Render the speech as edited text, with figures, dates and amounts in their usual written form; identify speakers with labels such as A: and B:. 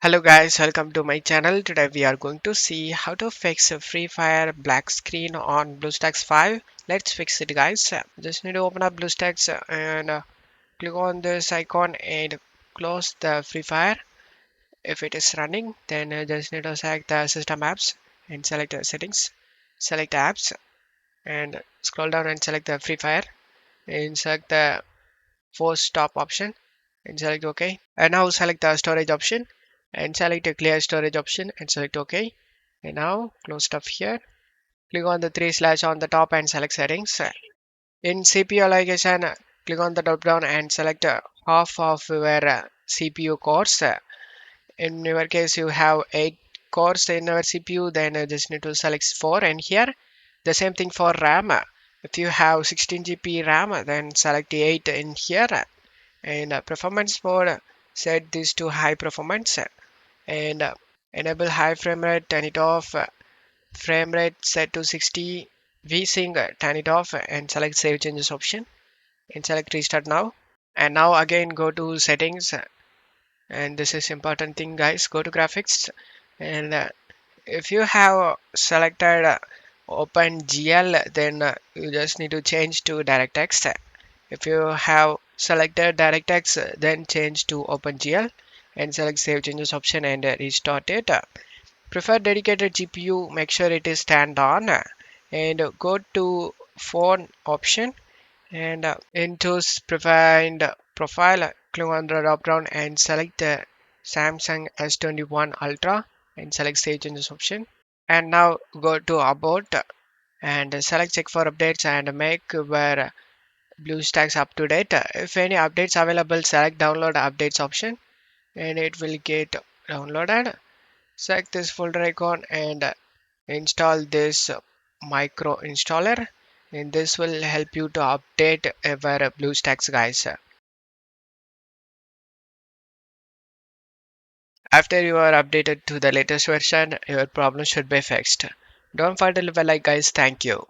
A: Hello guys, welcome to my channel. Today we are going to see how to fix a Free Fire black screen on Bluestacks 5. Let's fix it guys. Just need to open up Bluestacks and click on this icon and close the Free Fire. If it is running, then just need to select the system apps and select the settings. Select apps and scroll down and select the Free Fire and select the force stop option and select OK. And now select the storage option and select a clear storage option and select OK. And now close stuff here. Click on the three slash on the top and select settings. In CPU allocation, click on the drop down and select half of your CPU cores. In your case, you have 8 cores in your CPU, then just need to select 4. And here, the same thing for RAM. If you have 16 GB RAM, then select 8 in here. And performance mode, set this to high performance and enable high frame rate, turn it off. Frame rate set to 60. VSync, turn it off and select save changes option and select restart now. And now again go to settings, and this is important thing guys. Go to graphics and if you have selected OpenGL, then you just need to change to DirectX. If you have selected DirectX, then change to OpenGL and select Save Changes option and restart it. Prefer dedicated GPU, make sure it is turned on and go to phone option and into preferred profile, click on the drop down and select the Samsung S21 Ultra and select Save Changes option. And now go to About and select check for updates and make where BlueStacks up to date. If any updates available, select download updates option and it will get downloaded. Select this folder icon and install this micro installer, and this will help you to update your BlueStacks guys. After you are updated to the latest version, your problem should be fixed. Don't forget to leave a like guys. Thank you.